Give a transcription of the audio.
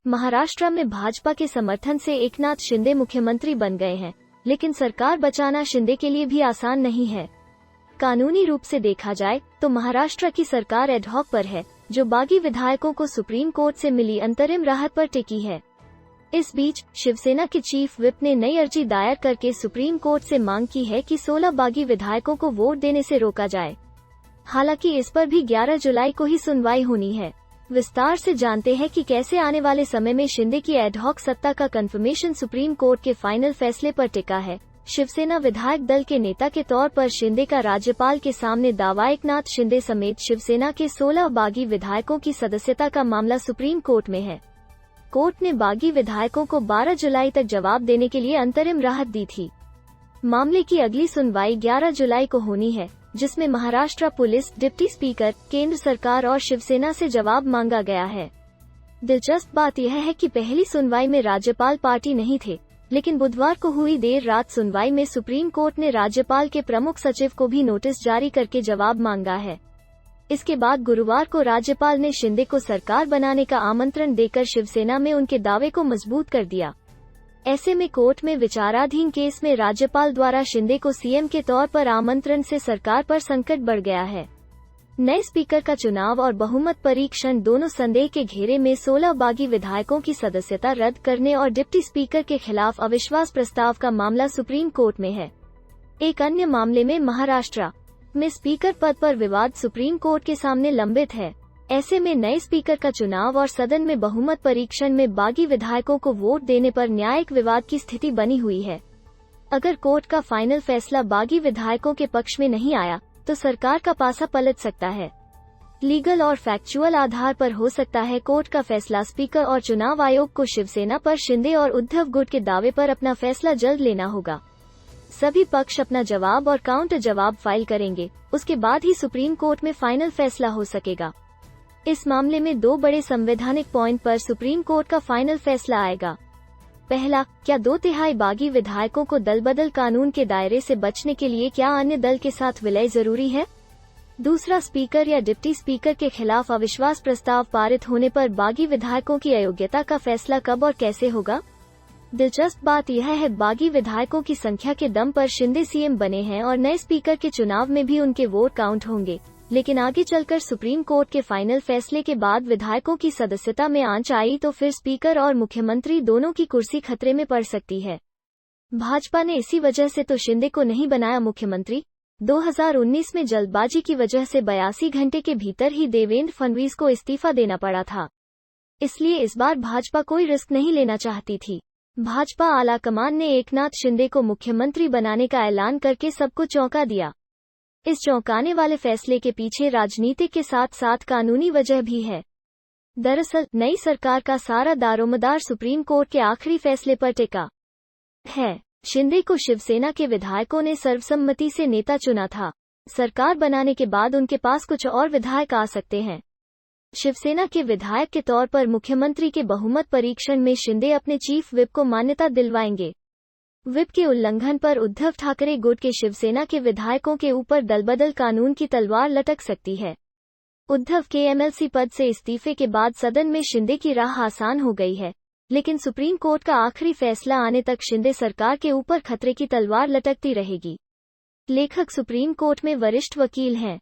महाराष्ट्र में भाजपा के समर्थन से एकनाथ शिंदे मुख्यमंत्री बन गए हैं, लेकिन सरकार बचाना शिंदे के लिए भी आसान नहीं है। कानूनी रूप से देखा जाए तो महाराष्ट्र की सरकार एडहॉक पर है, जो बागी विधायकों को सुप्रीम कोर्ट से मिली अंतरिम राहत पर टिकी है। इस बीच शिवसेना के चीफ विप ने नई अर्जी दायर करके सुप्रीम कोर्ट से मांग की है कि 16 बागी विधायकों को वोट देने से रोका जाए। हालांकि इस पर भी 11 जुलाई को ही सुनवाई होनी है। विस्तार से जानते हैं कि कैसे आने वाले समय में शिंदे की एडहॉक सत्ता का कंफर्मेशन सुप्रीम कोर्ट के फाइनल फैसले पर टिका है। शिवसेना विधायक दल के नेता के तौर पर शिंदे का राज्यपाल के सामने दावा। एकनाथ शिंदे समेत शिवसेना के 16 बागी विधायकों की सदस्यता का मामला सुप्रीम कोर्ट में है। कोर्ट ने बागी विधायकों को 12 जुलाई तक जवाब देने के लिए अंतरिम राहत दी थी। मामले की अगली सुनवाई 11 जुलाई को होनी है, जिसमें महाराष्ट्र पुलिस, डिप्टी स्पीकर, केंद्र सरकार और शिवसेना से जवाब मांगा गया है। दिलचस्प बात यह है कि पहली सुनवाई में राज्यपाल पार्टी नहीं थे, लेकिन बुधवार को हुई देर रात सुनवाई में सुप्रीम कोर्ट ने राज्यपाल के प्रमुख सचिव को भी नोटिस जारी करके जवाब मांगा है। इसके बाद गुरुवार को राज्यपाल ने शिंदे को सरकार बनाने का आमंत्रण देकर शिवसेना में उनके दावे को मजबूत कर दिया। ऐसे में कोर्ट में विचाराधीन केस में राज्यपाल द्वारा शिंदे को सीएम के तौर पर आमंत्रण से सरकार पर संकट बढ़ गया है। नए स्पीकर का चुनाव और बहुमत परीक्षण दोनों संदेह के घेरे में 16 बागी विधायकों की सदस्यता रद्द करने और डिप्टी स्पीकर के खिलाफ अविश्वास प्रस्ताव का मामला सुप्रीम कोर्ट में है। एक अन्य मामले में महाराष्ट्र में स्पीकर पद पर विवाद सुप्रीम कोर्ट के सामने लंबित है। ऐसे में नए स्पीकर का चुनाव और सदन में बहुमत परीक्षण में बागी विधायकों को वोट देने पर न्यायिक विवाद की स्थिति बनी हुई है। अगर कोर्ट का फाइनल फैसला बागी विधायकों के पक्ष में नहीं आया तो सरकार का पासा पलट सकता है। लीगल और फैक्चुअल आधार पर हो सकता है कोर्ट का फैसला। स्पीकर और चुनाव आयोग को शिवसेना पर शिंदे और उद्धव गुट के दावे पर अपना फैसला जल्द लेना होगा। सभी पक्ष अपना जवाब और काउंटर जवाब फाइल करेंगे, उसके बाद ही सुप्रीम कोर्ट में फाइनल फैसला हो सकेगा। इस मामले में 2 बड़े संवैधानिक पॉइंट पर सुप्रीम कोर्ट का फाइनल फैसला आएगा। पहला, क्या 2/3 बागी विधायकों को दलबदल कानून के दायरे से बचने के लिए क्या अन्य दल के साथ विलय जरूरी है? दूसरा, स्पीकर या डिप्टी स्पीकर के खिलाफ अविश्वास प्रस्ताव पारित होने पर बागी विधायकों की अयोग्यता का फैसला कब और कैसे होगा? दिलचस्प बात यह है, बागी विधायकों की संख्या के दम पर शिंदे सीएम बने हैं और नए स्पीकर के चुनाव में भी उनके वोट काउंट होंगे, लेकिन आगे चलकर सुप्रीम कोर्ट के फाइनल फैसले के बाद विधायकों की सदस्यता में आंच आई तो फिर स्पीकर और मुख्यमंत्री दोनों की कुर्सी खतरे में पड़ सकती है। भाजपा ने इसी वजह से तो शिंदे को नहीं बनाया मुख्यमंत्री। 2019 में जल्दबाजी की वजह से 82 घंटे के भीतर ही देवेंद्र फडणवीस को इस्तीफा देना पड़ा था। इसलिए इस बार भाजपा कोई रिस्क नहीं लेना चाहती थी। भाजपा आलाकमान ने एकनाथ शिंदे को मुख्यमंत्री बनाने का ऐलान करके सबको चौंका दिया। इस चौंकाने वाले फैसले के पीछे राजनीतिक के साथ साथ कानूनी वजह भी है। दरअसल नई सरकार का सारा दारोमदार सुप्रीम कोर्ट के आखिरी फैसले पर टिका है। शिंदे को शिवसेना के विधायकों ने सर्वसम्मति से नेता चुना था। सरकार बनाने के बाद उनके पास कुछ और विधायक आ सकते हैं। शिवसेना के विधायक के तौर पर मुख्यमंत्री के बहुमत परीक्षण में शिंदे अपने चीफ विप को मान्यता दिलवाएंगे। विप के उल्लंघन पर उद्धव ठाकरे गुट के शिवसेना के विधायकों के ऊपर दलबदल कानून की तलवार लटक सकती है। उद्धव के एमएलसी पद से इस्तीफे के बाद सदन में शिंदे की राह आसान हो गई है, लेकिन सुप्रीम कोर्ट का आखिरी फैसला आने तक शिंदे सरकार के ऊपर खतरे की तलवार लटकती रहेगी। लेखक सुप्रीम कोर्ट में वरिष्ठ वकील हैं।